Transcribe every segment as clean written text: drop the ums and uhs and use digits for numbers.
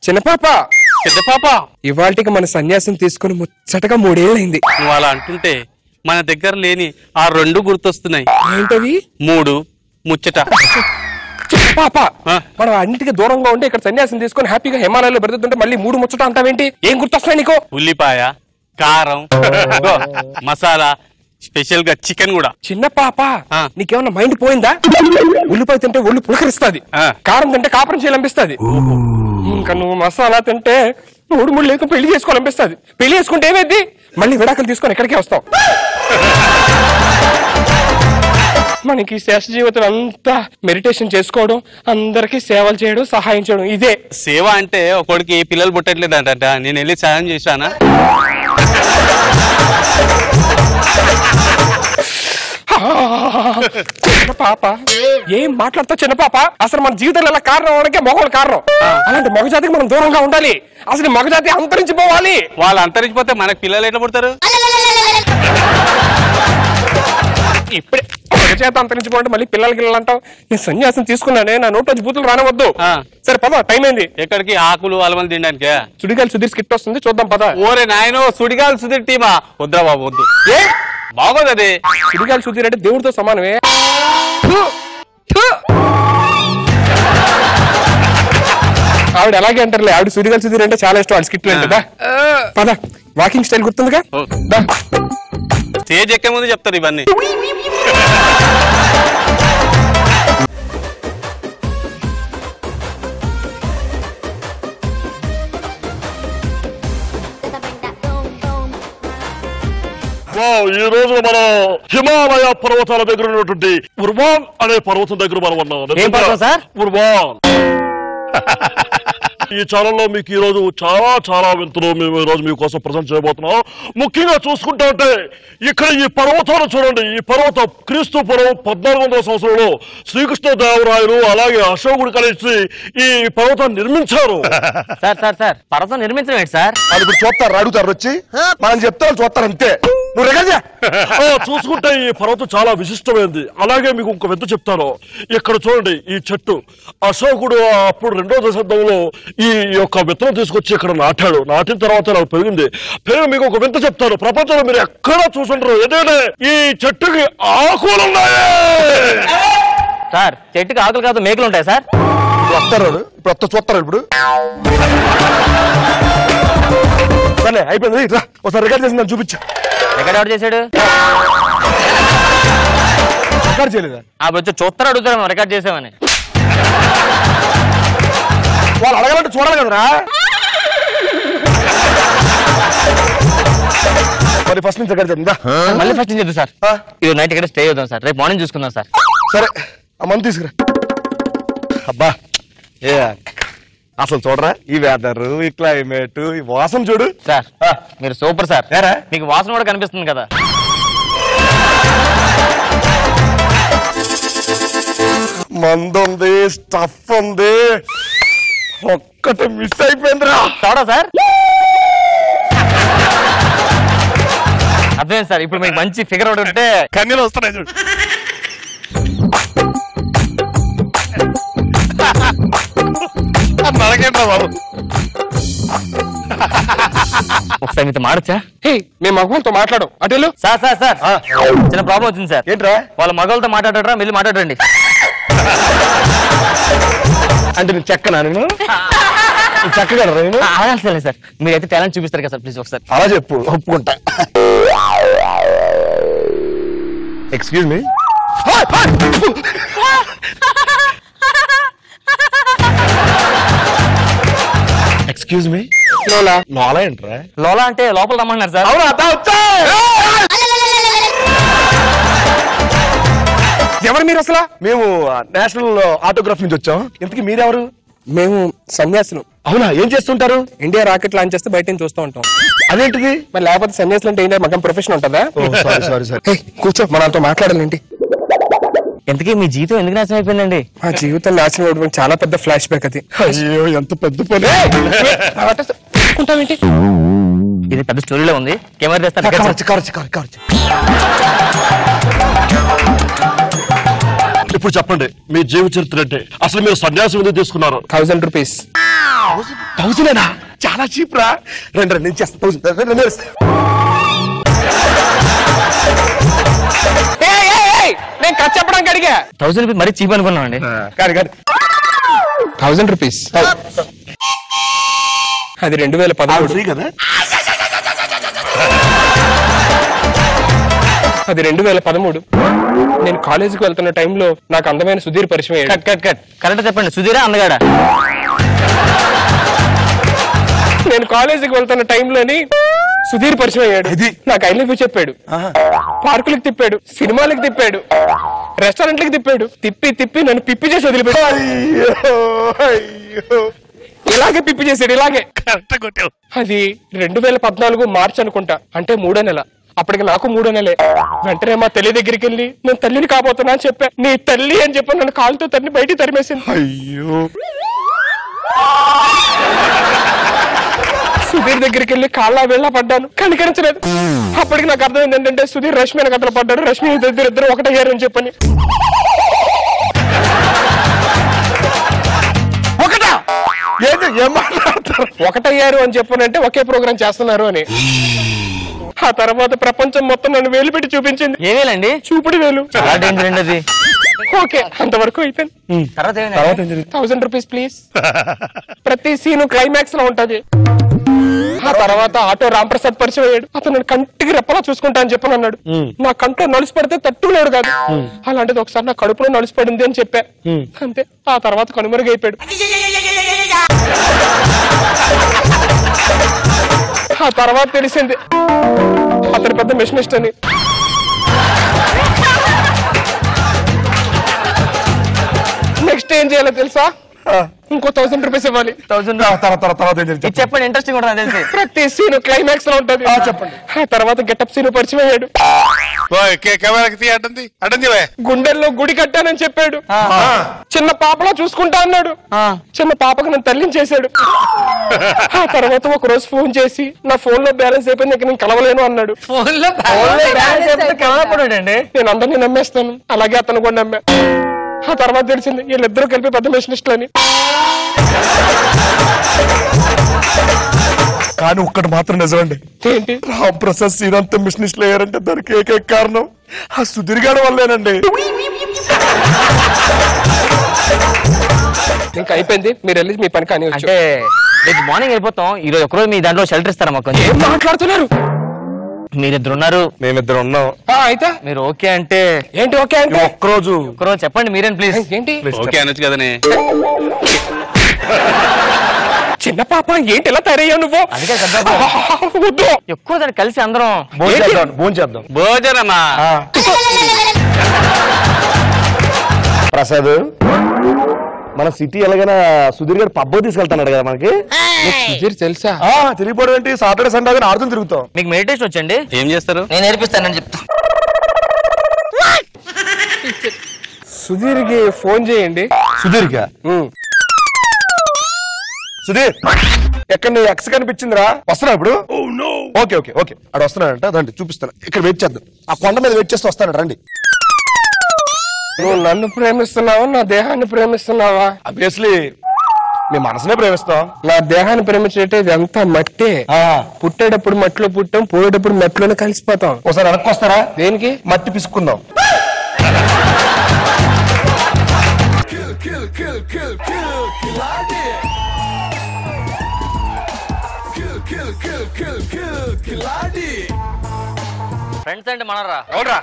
చిన్నపాప ఇవాళకి మన సన్యాసం తీసుకుని ముచ్చటగా 3 ఏళ్ళైంది. నువ్వు అలా అంటుంటే మన దగ్గర లేని ఆ 2 గుర్తొస్తున్నాయి. ఏంటవి? 3 ముచ్చట. పాప మనం అన్నిటికీ దూరంగా ఉంటే ఇక్కడ సన్యాసం తీసుకుని హ్యాపీగా హిమాలయాల్లో బ్రతుకుతుంటే మళ్ళీ 3 ముచ్చట అంటావేంటి? ఏం గుర్తొస్తున్నాయి నీకు? ఉల్లిపాయ, కారం, మసాలా, స్పెషల్ గా చికెన్ కూడా. చిన్న పాప నీకేమన్నా మైండ్ పోయిందా? ఉల్లిపాయ తింటే ఒళ్ళు పులకరిస్తుంది, కారం తింటే కాపురం చేయాలనిపిస్తుంది, ఇంకా నువ్వు మసాలా తింటే 3 లేక పెళ్లి చేసుకోవాలనిపిస్తుంది. పెళ్లి చేసుకుంటే ఏమైంది? మళ్ళీ విడాకులు తీసుకొని ఎక్కడికే వస్తావు. మనకి శేష జీవితం అంతా మెడిటేషన్ చేసుకోవడం, అందరికి సేవలు చేయడం, సహాయం చేయడం, ఇదే సేవ. అంటే ఒకడికి పిల్లలు పుట్టట్లేదు అంట, నేను వెళ్ళి సాయం చేశానా? చిన్న పాప ఏం మాట్లాడతావు? చిన్న పాప అసలు మన జీవితంలో ఎలా కారణం అవడానికే మగవాళ్ళు కారణం. అలాంటి మగజాతికి మనం దూరంగా ఉండాలి. అసలు మగజాతి అంతరించిపోవాలి. వాళ్ళు అంతరించిపోతే మనకు పిల్లలు ఎట్లా పుడతారు? ఇప్పుడే మగజాతి అంతరించిపోతే మళ్ళీ పిల్లలకి అంటావు. నేను సన్యాసం తీసుకున్నానే, నా నోట్లో బూతులు రానవద్దు. సరే పద, టైం అయింది. ఎక్కడికి? ఆకులు అలమలు తినడానికి. సుడిగాలి సుధీర్ స్కిట్ వస్తుంది, చూద్దాం పద. ఓరే నాయనో, సుడిగాలి సుధీర్ టీమా? వద్దా బాబు, వద్దు. ఏ బాగోదు అది. సుడిగాలి సుధీర్ అంటే దేవుడితో సమానమే. ఆవిడ అలాగే అంటారులే, ఆవిడ సుడిగాలి సుధీర్ అంటే చాలా ఇష్టం. ఆవిడ స్కిట్లు అంటే పద. Walking style గుర్తుందిగా? స్టేజ్ ఎక్కే ముందు చెప్తారు ఇవన్నీ. ఈ రోజు మనం హిమాలయ పర్వతాల దగ్గర ఉన్నటువంటి ఉర్వాన్ అనే పర్వతం దగ్గర మనం ఉన్నాం. ఉర్వాన్. ఈ ఛానల్లో మీకు ఈ రోజు చాలా చాలా వింతలు మేము ఈ రోజు మీకోసం ప్రజెంట్ చేయబోతున్నాం. ముఖ్యంగా చూసుకుంటా ఉంటే ఇక్కడ ఈ పర్వతాలు చూడండి. ఈ పర్వతం క్రీస్తు పూర్వం 1400వ సంవత్సరంలో శ్రీకృష్ణదేవరాయలు అలాగే అశోకుడు కలిసి ఈ పర్వతాన్ని నిర్మించారు. సార్ పర్వతం నిర్మించడం ఏంటి సార్? అది ఇప్పుడు చూస్తారు, అడుగుతారు వచ్చి మనం చెప్తారు, చూస్తారు అంతే. చూసుకుంటే ఈ పర్వతం చాలా విశిష్టమైనది. అలాగే మీకు ఇంకో వింత చెప్తాను. ఇక్కడ చూడండి, ఈ చెట్టు అశోకుడు అప్పుడు 2వ దశాబ్దంలో ఈ యొక్క విత్తనం తీసుకొచ్చి ఇక్కడ నాటాడు. నాటిన తర్వాత నాకు పెరిగింది. మీకు ఒక వింత చెప్తాను. ప్రపంచంలో మీరు ఎక్కడా చూసుంటారు, ఏదైనా ఈ చెట్టుకి ఆకులు ఉన్నాయి. సార్ చెట్టుకి ఆకులు కాదు, మేకలు ఉంటాయి సార్. వస్తారు ఇప్పుడు చూస్తారు. ఇప్పుడు సరే అయిపోయింది. ఒకసారి రికార్డ్ చేసి నన్ను చూపించా. రికార్డ్ ఎవరు చేశాడు? రికార్డ్ చేయలేదా? వచ్చి చూస్తారు, అడుగుతారు రికార్డ్ చేసామని. వాళ్ళు అడగాలంటే చూడాలి కదరా. మరి ఫస్ట్ నుంచి రికార్డ్ చేద్దాం. మళ్ళీ ఫస్ట్ నుంచి చేద్దాం సార్. ఇది నైట్ ఇక్కడ స్టే చేద్దాం సార్. రేపు మార్నింగ్ చూసుకుందాం సార్. సరే ఆ మందు తీసుకురా. అబ్బా ఏ అసలు చూడరా, ఈ వెదర్, ఈ క్లైమేట్, ఈ వాసన చూడు సార్. మీరు సూపర్ సార్. మీకు వాసన కూడా కనిపిస్తుంది కదా. మందు ఉంది, స్టఫ్ ఉంది, ఒక్కటి మిస్ అయిపోయిందిరా. చూడా సార్, అర్థమైంది సార్. ఇప్పుడు మీకు మంచి ఫిగర్ ఒకటి ఉంటే కన్నీళ్ళు వస్తున్నాయి చూడు. నరకేంట్రా బాబు. ఒకసారి మీతో మాడచ్చా? మేము మగవాళ్ళతో మాట్లాడం. అటెలు సార్ చిన్న ప్రాబ్లం వచ్చింది సార్. ఏంట్రా? వాళ్ళ మగవాళ్ళతో మాట్లాడరా, వెళ్ళి మాట్లాడండి. అంటే నేను చెక్కనా? నేను చెక్కగలరా? నేను సరే సార్, మీరైతే టాలెంట్ చూపిస్తారు కదా సార్, ప్లీజ్ ఒకసారి అలా చెప్పు, ఒప్పుకుంటా. Excuse me. Excuse me. లోలా? లోలా ఏంట్రా? లోలా అంటే లోపల రమ్మన్నారు సార్. అవునా? ఎవరు మీరు అసలు? మేము నేషనల్ ఆటోగ్రాఫ్ నుంచి వచ్చాం. ఇంతకీ మీరెవరు? మేము సన్యాసులు. అవునా? ఏం చేస్తుంటారు? ఇండియా రాకెట్ లాంచ్ చేస్తే బయట చూస్తూ ఉంటాం. అదేంటిది? మరి లేకపోతే సన్యాసులు అంటే ఏంటంటే మగం ప్రొఫెషన్ ఉంటుందా? సారీ. కూర్చో, మనతో మాట్లాడాలేంటి. ఎంతకీ మీ జీవితం ఎందుకు నాశనం అయిపోయిందండి? మా జీవితం నాశనం అవడం చాలా పెద్ద ఫ్లాష్ బ్యాక్ అది. అయ్యో ఎంత పెద్ద పని. ఉంటావేంటి? ఇది పెద్ద స్టోరీలో ఉంది. కెమెరా తెస్తాను. ఇప్పుడు చెప్పండి మీ జీవ చరిత్ర అంటే. అసలు మీరు సన్యాసం ఎందుకు తీసుకున్నారు? 1000 రూపీస్. 1000 చాలా చీప్ రా. రెండు నేను చేస్తా 1000. నేను ఖర్చు చెప్పడానికి అడిగా. 1000 రూపీస్ మరీ చీప్ అనుకున్నామండి. కాదు 1000 రూపీస్. అది 2013 ఫ్రీ కదా. అది 2013. నేను కాలేజీకి వెళ్తున్న టైంలో నాకు అందమైన సుధీర్ పరిచయం అయ్యాడు. కరెక్ట్ చెప్పండి. సుధీరా అందగాడా? నేను కాలేజీకి వెళ్తున్న టైంలోని సుధీర్ పరిచయం అయ్యాడు. నాకు ఐ లవ్ యూ చెప్పాడు. పార్కులకు తిప్పాడు, సినిమాలకు తిప్పాడు, రెస్టారెంట్లకు తిప్పాడు. తిప్పి నన్ను పిప్పి చేసి వదిలిపెట్టాడు. ఇలాగే పిప్పి చేసాడు. ఇలాగే అది 2014 మార్చి అనుకుంటా. అంటే 3వ నెల. అప్పటికి నాకు 3వ నెలే. వెంటనే మా తల్లి దగ్గరికి వెళ్ళి నేను తల్లిని కాబోతున్నా అని చెప్పా. నీ తల్లి అని చెప్పి నన్ను కాలుతో తన్ని బయటికి తరిమేసింది. అయ్యో. సుధీర్ దగ్గరికి వెళ్ళి కాళ్ళ వేళ్ళ పడ్డాను. కనికరించలేదు. అప్పటికి నాకు అర్థమైంది ఏంటంటే సుధీర్ రష్మి అని కథలు పడ్డాడు. రష్మి ఇద్దరు ఒకటయ్యారు అని చెప్పని. ఒకటయ్యారు అని చెప్పనంటే ఒకే ప్రోగ్రామ్ చేస్తున్నారు అని. ఆ తర్వాత ప్రపంచం మొత్తం నన్ను వేలు పెట్టి చూపించింది. ఏ వేలండి? చూపుడు వేలు. చాలా డేంజర్ అండి అది. ఓకే అంతవరకు అయిపోయింది. తర్వాత 1000 రూపీస్ ప్లీజ్. ప్రతి సీను క్లైమాక్స్ లో ఉంటది. ఆ తర్వాత ఆటో రాంప్రసాద్ పరిచయం అయ్యాడు. అతను నన్ను కంటికి రెప్పలా చూసుకుంటా అని చెప్పని అన్నాడు. నా కంట్లో నలుసు పడితే తట్టులేడు కాదు. అలాంటిది ఒకసారి నా కడుపులో నలుసు పడింది అని చెప్పా. అంతే. ఆ తర్వాత కనుమరుగైపోయాడు. ఆ తర్వాత తెలిసింది అతని పెద్ద మెషినిస్ట్ అని. నెక్స్ట్ ఏం చేయాలో తెలుసా? ఇంకో 1000 రూపీస్ ఇవ్వాలి. 1000 చెప్పండి. ఇంట్రెస్టింగ్ ఉంటుంది తెలిసి. ప్రతి సీన్ క్లైమాక్స్ లో ఉంటది. చెప్పండి. ఆ తర్వాత గెటప్ సీన్ పరిచయం అయ్యాడు. గుండెల్లో గుడి కట్టానని చెప్పాడు. చిన్న పాపలా చూసుకుంటా అన్నాడు. చిన్న పాపకు నన్ను తల్లించేశాడు. ఆ తర్వాత ఒక రోజు ఫోన్ చేసి నా ఫోన్ లో బ్యాలెన్స్ అయిపోయింది, ఇక్కడ నేను కలవలేను అన్నాడు. నేను అందరినీ నమ్మేస్తాను. అలాగే అతను కూడా నమ్మా. ఆ తర్వాత తెలిసింది వీళ్ళిద్దరూ కలిపి పెద్ద మెషినిస్టులు అని. కానీ ఒక్కటి మాత్రం నిజమండి. ఏంటి? రాంప్రసాద్ శ్రీరాంత్ మిషనిస్టులు అయ్యారంటే దానికి ఏకైక కారణం ఆ సుధీర్ గారి వల్లేనండి. ఇంకా అయిపోయింది. మీరు వెళ్ళి మీ పని కానీ. అంటే రేపు మార్నింగ్ వెళ్ళిపోతాం. ఈ రోజు ఒకరోజు మీ దాంట్లో షెల్టర్ ఇస్తారా మాకు? ఏం మాట్లాడుతున్నారు? మీరిద్దరు ఉన్నారు, మేమిద్దరు ఉన్నాం. అయితే మీరు ఓకే అంటే ఏంటి? ఓకే అంటే ఒక్కరోజు చెప్పండి మీరేం ప్లీజ్. ఏంటి ఓకే అనొచ్చు కదనే. చిన్న పాప ఏంటి ఎలా తయారయ్యావు నువ్వు? అందుకే వద్దు. ఎక్కువ దాన్ని కలిసి అందరం భోంచేద్దాం. భోజనమా? ప్రసాద్ మన సిటీ ఎలాగైనా సుధీర్ గారు పబ్బో తీసుకెళ్తాడు కదా మనకి. సుధీర్ తెలుసా? తిరిగిపోవడం ఏంటి? సాటర్డే సండే ఆడుతూ తిరుగుతాం. మీకు మెడిటేషన్ వచ్చండి? ఏం చేస్తారు? నేను నేర్పిస్తానని చెప్తా. సుధీర్ కి ఫోన్ చేయండి. సుధీర్ సుధీర్ ఎక్కడ నీ ఎక్స్ కనిపించిందిరా? వస్తున్నా ఇప్పుడు. ఓకే ఓకే ఓకే అక్కడ వస్తున్నాడంట. రండి చూపిస్తాను. ఇక్కడ వెయిట్ చేద్దాం. ఆ కొండ మీద వెయిట్ చేస్తూ వస్తాడు. రండి. నువ్వు నన్ను ప్రేమిస్తున్నావా నా దేహాన్ని ప్రేమిస్తున్నావా? అబ్వియస్లీ మీ మనసునే ప్రేమిస్తాం. నా దేహాన్ని ప్రేమించేటే ఇదంతా మట్టే. పుట్టేటప్పుడు మట్టిలో పుట్టాం, పోయేటప్పుడు మట్టిలోనే కలిసిపోతాం. ఒకసారి వెనక్కి వస్తారా? దేనికి? మట్టి పిసుకుందాం. ఫ్రెండ్స్ అంటే మనరా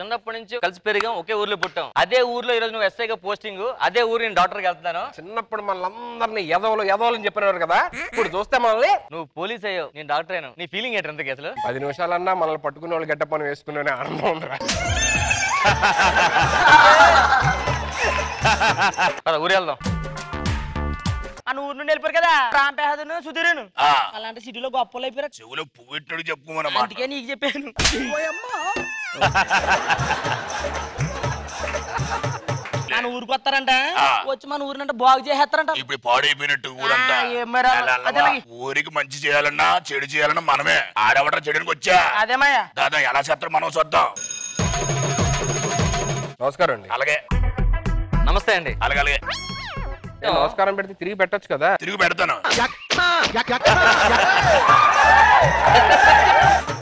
చిన్నప్పటి నుంచి కలిసి పెరిగాం, ఒకే ఊర్లో పుట్టాం. అదే ఊర్లో ఈ రోజు నువ్వు ఎస్ఐగా పోస్టింగ్, అదే ఊరు నేను డాక్టర్కి వెళ్తున్నాను. చిన్నప్పుడు మనల్ని ఎదవలు చెప్పినారు కదా, ఇప్పుడు చూస్తే మనల్ని నువ్వు పోలీస్ అయ్యావు, నేను డాక్టర్ అయ్యాను. నీ ఫీలింగ్ ఏంటి అంతకి అసలు? 10 నిమిషాలన్నా మనల్ని పట్టుకునే వాళ్ళు గడ్డ పని వేసుకునే ఆనందం ఉందిరా. ఊరు వెళ్దాం. ఊరు నుండి వెళ్ళిపోయారు కదా రాంపేహదను సుధీరును. అలాంటి సిటీలో గొప్పలు అయిపోయారు. చెవులో పువ్వెట్టుడు చెప్పుకోమన్నా. అందుకే నీకు చెప్పాను. వస్తారంట వచ్చి మన ఊరినంటే బాగు చేసేస్తారంట. ఇప్పుడు పాడైపోయినట్టు ఊరంతా. ఊరికి మంచి చేయాలన్నా చెడు చేయాలన్నా మనమే. ఆడవడం చెడునికి వచ్చా అదేమయ్యా దాదా ఎలా చేస్తారు మనం చూద్దాం. నమస్కారం అండి. అలాగే నమస్తే అండి. అలాగే అలాగే నమస్కారం పెడితే తిరిగి పెట్టొచ్చు కదా. తిరిగి పెడతాను.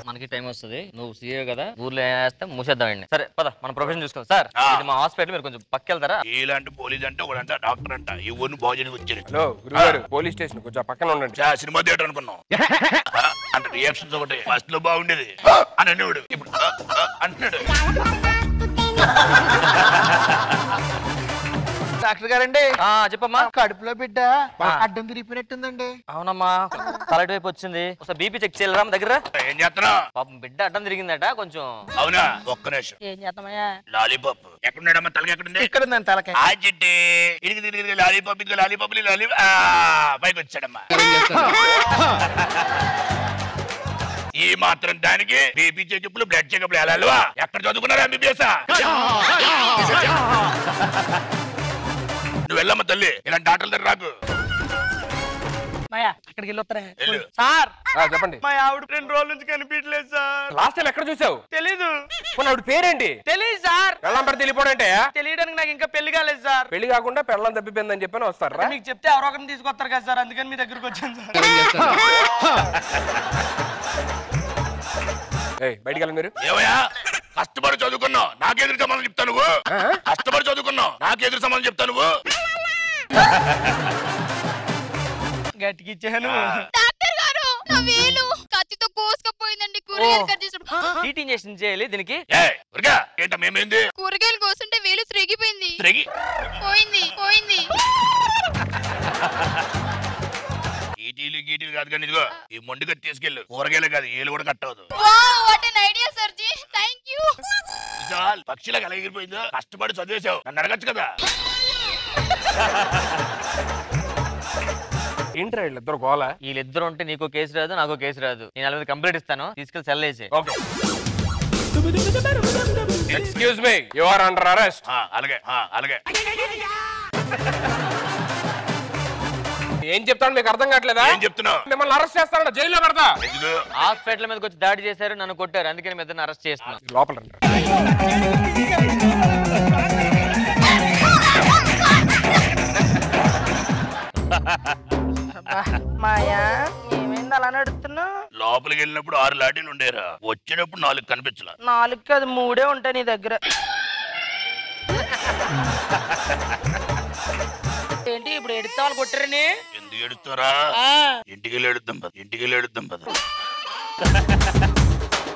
మనకి టైం వస్తుంది, నువ్వు సీఏ కదా, ఊర్లో వేస్తే మూసేద్దామండి. సరే పద మన ప్రొఫెషన్ చూసుకోండి. సార్ ఇది మా హాస్పిటల్, మీరు కొంచెం పక్కెళ్తారా? ఇలాంటి పోలీస్ అంటే ఒకడంట డాక్టర్ అంట. ఈ ఊరిని బాగు చేయడానికి వచ్చారు. హలో గురుగారు, పోలీస్ స్టేషన్ కొంచెం పక్కన ఉండండి. సినిమా థియేటర్ అనుకున్నాం. అంటే రియాక్షన్స్ ఒకటి ఫస్ట్ లో బాగుండేది అని అనేవాడు, ఇప్పుడు అంటున్నాడు. డాక్టర్ గారండి చెప్పమ్మా. కడుపులో బిడ్డ అడ్డం తిరిగిపోయినట్టుందండి. అవునమ్మా, తలటి వైపు వచ్చింది. ఒకసారి బీపీ చెక్ చేయాలరా మా దగ్గర. ఏం చేస్తున్నావు? పాపం బిడ్డ అడ్డం తిరిగిందట కొంచెం. అవునా, ఒక్క నిమిషం. ఏం చేస్తామయ్యా? లాలీపాప్ ఎక్కడున్నాడమ్మా? తలకి ఎక్కడుంది? ఇక్కడ ఉందండి తలకి. ఆ జిడ్డే ఇడికి తిరిగి లాలీపాప్ ఇంకా లాలీపాప్ పైకి వచ్చాడమ్మా. ఈ మాత్రం దానికి బీపీ చెకప్లు బ్లడ్ చెకప్లు వెళ్ళాలివా? ఎక్కడ చదువుకున్నారా ఎంబీబీఎస్? నువ్వు వెళ్ళమ్మా తల్లి, ఇలాంటి డాక్టర్ల దగ్గర రాకు. అక్కడికి వెళ్ళొస్తారా వెళ్ళు. సార్? చెప్పండి. మా ఆవిడ 2 రోజుల నుంచి కనిపించలేదు సార్. లాస్ట్ టైం ఎక్కడ చూసావు? తెలీదు. ఆవిడ పేరేంటి? తెలీదు సార్. పెళ్ళం పెడితే వెళ్ళిపోవడంటే తెలియడానికి నాకు ఇంకా పెళ్లి కాలేదు సార్. పెళ్లి కాకుండా పెళ్ళం తప్పిపోయిందని చెప్పని వస్తారా? మీకు చెప్తే ఎవరో ఒకరిని తీసుకొస్తారు కదా సార్, అందుకని మీ దగ్గరకు వచ్చాను సార్. బయటికి వెళ్ళండి మీరు. ఏమయ్యా, కష్టపడి చదువుకున్నావు, నాకెదురు సమాధానం చెప్తా నువ్వు? కష్టపడి చదువుకున్నావు, నాకెదురు సమాధానం చెప్తా నువ్వు? గట్టికిచ్చాను. డాక్టర్ గారు, నా వేలు కత్తితో కోసుకుపోయిందండి. కూరగాయలు కట్ చేసినప్పుడు టీటీ ఇంజెక్షన్ చేయాలి దీనికి. ఏంటో మేమేంది? కూరగాయలు కోస్తుంటే వేలు త్రెగిపోయింది. పోయింది. ఈటీలు గీటీలు కాదు కానీ ఇదిగో ఈ మొండిగా తీసుకెళ్ళు. కూరగాయలు కాదు, ఏలు కూడా కట్ అవదు. What an idea సర్జీ, thank you. పక్షిలా కలిగిపోయిందో, కష్టపడి చదివేశావు, నన్ను అడగచ్చు కదా. ఏంట్రా వీళ్ళిద్దరు గోల? వీళ్ళిద్దరు ఉంటే నీకో కేసు రాదు, నాకో కేసు రాదు. నేను అలాగే కంప్లీట్ ఇస్తాను, తీసుకెళ్లి సెల్ వేసి. Excuse me, you are under arrest. అలాగే అలాగే. ఏం చెప్తాను మీకు అర్థం కావట్లేదా? ఏం చెప్తున్నావు? మిమ్మల్ని అరెస్ట్ చేస్తానంట, జైల్లో పెడతా. హాస్పిటల్ మీదకి వచ్చి దాడి చేశారు, నన్ను కొట్టారు, అందుకని మీ ఇద్దరిని అరెస్ట్ చేస్తున్నాను. లోపల మాయా ఏమైంది అలా నడుస్తున్నా? లోపలికి వెళ్ళినప్పుడు 6 లాఠీలు ఉండేరా, వచ్చేటప్పుడు 4 కనిపించలా. 4 కాదు 3 ఉంటాయి నీ దగ్గర. ఏంటి ఇప్పుడు ఎడుతా వాళ్ళు కొట్టారని? ఎందుకు ఎడుస్తారా? ఇంటికి వెళ్ళి ఎడుద్దాం పద.